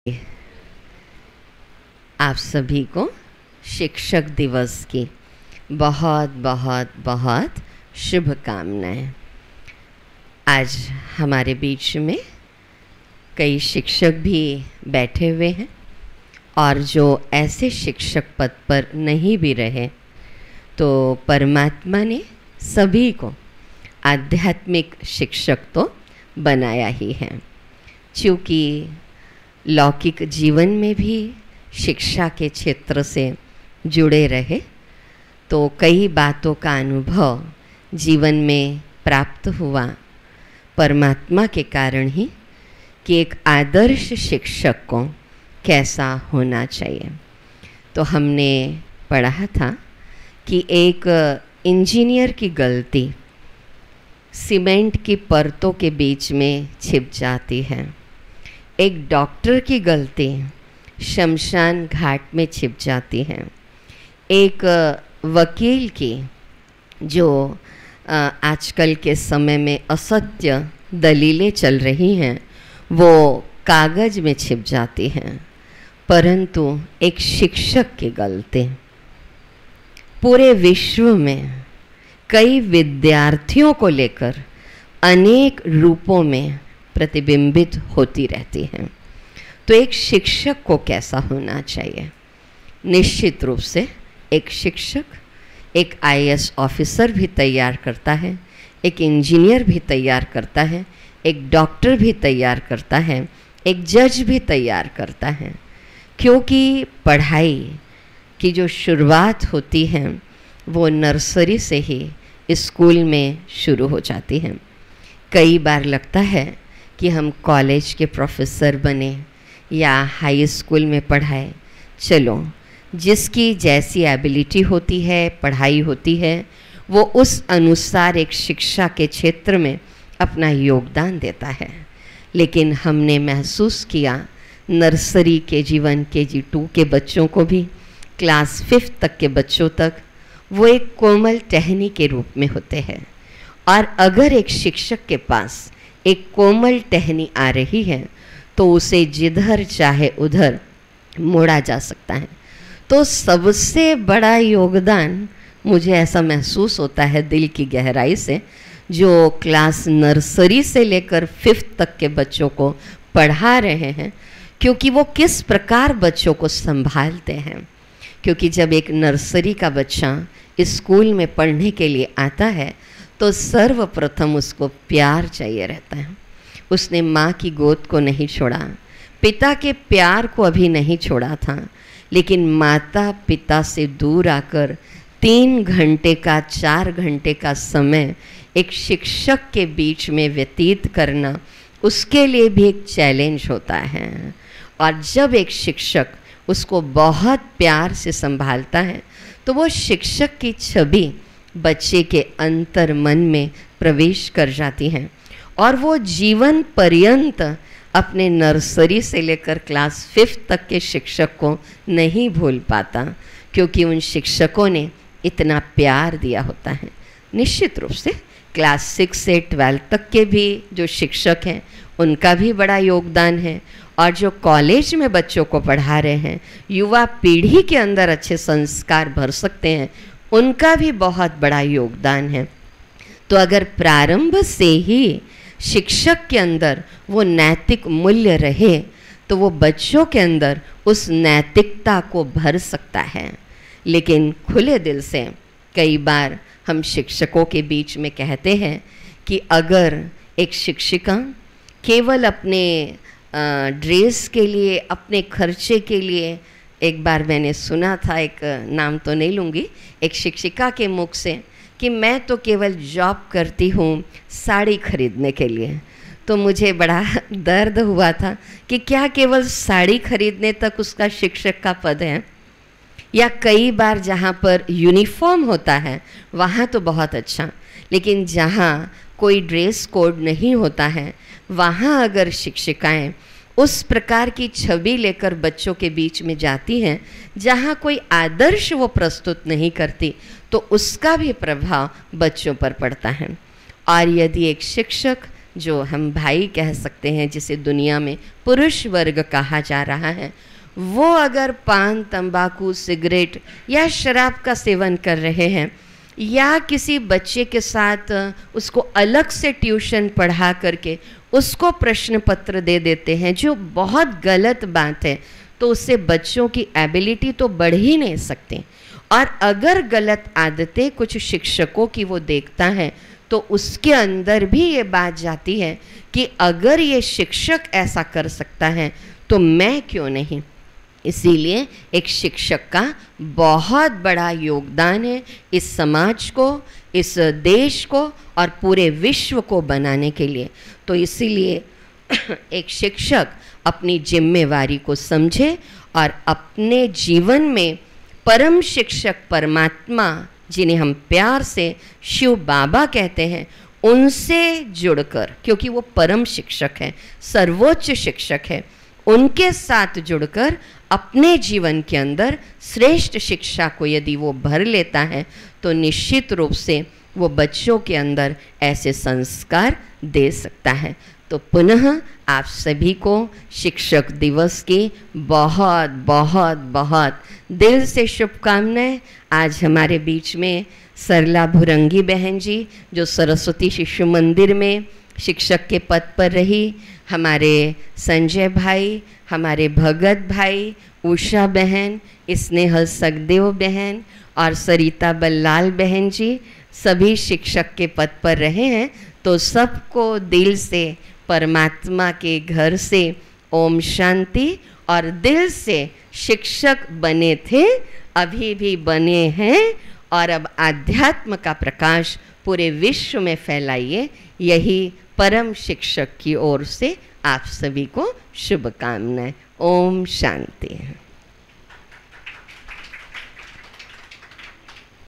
आप सभी को शिक्षक दिवस की बहुत बहुत बहुत शुभकामनाएं। आज हमारे बीच में कई शिक्षक भी बैठे हुए हैं और जो ऐसे शिक्षक पद पर नहीं भी रहे तो परमात्मा ने सभी को आध्यात्मिक शिक्षक तो बनाया ही है। क्योंकि लौकिक जीवन में भी शिक्षा के क्षेत्र से जुड़े रहे तो कई बातों का अनुभव जीवन में प्राप्त हुआ परमात्मा के कारण ही कि एक आदर्श शिक्षक को कैसा होना चाहिए। तो हमने पढ़ा था कि एक इंजीनियर की गलती सीमेंट की परतों के बीच में छिप जाती है, एक डॉक्टर की गलती शमशान घाट में छिप जाती है, एक वकील की जो आजकल के समय में असत्य दलीलें चल रही हैं वो कागज में छिप जाती हैं, परंतु एक शिक्षक की गलती पूरे विश्व में कई विद्यार्थियों को लेकर अनेक रूपों में प्रतिबिंबित होती रहती हैं। तो एक शिक्षक को कैसा होना चाहिए? निश्चित रूप से एक शिक्षक एक आईएएस ऑफिसर भी तैयार करता है, एक इंजीनियर भी तैयार करता है, एक डॉक्टर भी तैयार करता है, एक जज भी तैयार करता है। क्योंकि पढ़ाई की जो शुरुआत होती है वो नर्सरी से ही स्कूल में शुरू हो जाती है। कई बार लगता है कि हम कॉलेज के प्रोफेसर बने या हाई स्कूल में पढ़ाए। चलो, जिसकी जैसी एबिलिटी होती है, पढ़ाई होती है, वो उस अनुसार एक शिक्षा के क्षेत्र में अपना योगदान देता है। लेकिन हमने महसूस किया नर्सरी KG1 KG2 के बच्चों को भी क्लास 5 तक के बच्चों तक वो एक कोमल टहनी के रूप में होते हैं। और अगर एक शिक्षक के पास एक कोमल टहनी आ रही है तो उसे जिधर चाहे उधर मोड़ा जा सकता है। तो सबसे बड़ा योगदान मुझे ऐसा महसूस होता है दिल की गहराई से, जो क्लास नर्सरी से लेकर 5th तक के बच्चों को पढ़ा रहे हैं, क्योंकि वो किस प्रकार बच्चों को संभालते हैं। क्योंकि जब एक नर्सरी का बच्चा स्कूल में पढ़ने के लिए आता है तो सर्वप्रथम उसको प्यार चाहिए रहता है। उसने माँ की गोद को नहीं छोड़ा, पिता के प्यार को अभी नहीं छोड़ा था, लेकिन माता पिता से दूर आकर 3 घंटे का 4 घंटे का समय एक शिक्षक के बीच में व्यतीत करना उसके लिए भी एक चैलेंज होता है। और जब एक शिक्षक उसको बहुत प्यार से संभालता है तो वो शिक्षक की छवि बच्चे के अंतर मन में प्रवेश कर जाती हैं और वो जीवन पर्यंत अपने नर्सरी से लेकर क्लास 5 तक के शिक्षक को नहीं भूल पाता, क्योंकि उन शिक्षकों ने इतना प्यार दिया होता है। निश्चित रूप से क्लास 6 से 12 तक के भी जो शिक्षक हैं उनका भी बड़ा योगदान है, और जो कॉलेज में बच्चों को पढ़ा रहे हैं, युवा पीढ़ी के अंदर अच्छे संस्कार भर सकते हैं, उनका भी बहुत बड़ा योगदान है। तो अगर प्रारंभ से ही शिक्षक के अंदर वो नैतिक मूल्य रहे तो वो बच्चों के अंदर उस नैतिकता को भर सकता है। लेकिन खुले दिल से कई बार हम शिक्षकों के बीच में कहते हैं कि अगर एक शिक्षिका केवल अपने ड्रेस के लिए, अपने खर्चे के लिए, एक बार मैंने सुना था, एक नाम तो नहीं लूँगी, एक शिक्षिका के मुख से कि मैं तो केवल जॉब करती हूँ साड़ी खरीदने के लिए, तो मुझे बड़ा दर्द हुआ था कि क्या केवल साड़ी खरीदने तक उसका शिक्षक का पद है? या कई बार जहाँ पर यूनिफॉर्म होता है वहाँ तो बहुत अच्छा, लेकिन जहाँ कोई ड्रेस कोड नहीं होता है वहाँ अगर शिक्षिकाएं उस प्रकार की छवि लेकर बच्चों के बीच में जाती हैं जहाँ कोई आदर्श वो प्रस्तुत नहीं करती, तो उसका भी प्रभाव बच्चों पर पड़ता है। और यदि एक शिक्षक जो हम भाई कह सकते हैं, जिसे दुनिया में पुरुष वर्ग कहा जा रहा है, वो अगर पान, तंबाकू, सिगरेट या शराब का सेवन कर रहे हैं, या किसी बच्चे के साथ उसको अलग से ट्यूशन पढ़ा करके उसको प्रश्न पत्र दे देते हैं, जो बहुत गलत बात है, तो उससे बच्चों की एबिलिटी तो बढ़ ही नहीं सकती। और अगर गलत आदतें कुछ शिक्षकों की वो देखता है, तो उसके अंदर भी ये बात जाती है कि अगर ये शिक्षक ऐसा कर सकता है तो मैं क्यों नहीं। इसीलिए एक शिक्षक का बहुत बड़ा योगदान है इस समाज को, इस देश को और पूरे विश्व को बनाने के लिए। तो इसीलिए एक शिक्षक अपनी जिम्मेवारी को समझे और अपने जीवन में परम शिक्षक परमात्मा, जिन्हें हम प्यार से शिव बाबा कहते हैं, उनसे जुड़कर, क्योंकि वो परम शिक्षक है, सर्वोच्च शिक्षक है, उनके साथ जुड़कर अपने जीवन के अंदर श्रेष्ठ शिक्षा को यदि वो भर लेता है, तो निश्चित रूप से वो बच्चों के अंदर ऐसे संस्कार दे सकता है। तो पुनः आप सभी को शिक्षक दिवस की बहुत बहुत बहुत दिल से शुभकामनाएं। आज हमारे बीच में सरला भुरंगी बहन जी, जो सरस्वती शिशु मंदिर में शिक्षक के पद पर रही, हमारे संजय भाई, हमारे भगत भाई, उषा बहन, स्नेहल सखदेव बहन और सरिता बल्लाल बहन जी, सभी शिक्षक के पद पर रहे हैं। तो सबको दिल से परमात्मा के घर से ओम शांति, और दिल से शिक्षक बने थे, अभी भी बने हैं, और अब आध्यात्म का प्रकाश पूरे विश्व में फैलाइए। यही परम शिक्षक की ओर से आप सभी को शुभकामनाएं। ओम शांति।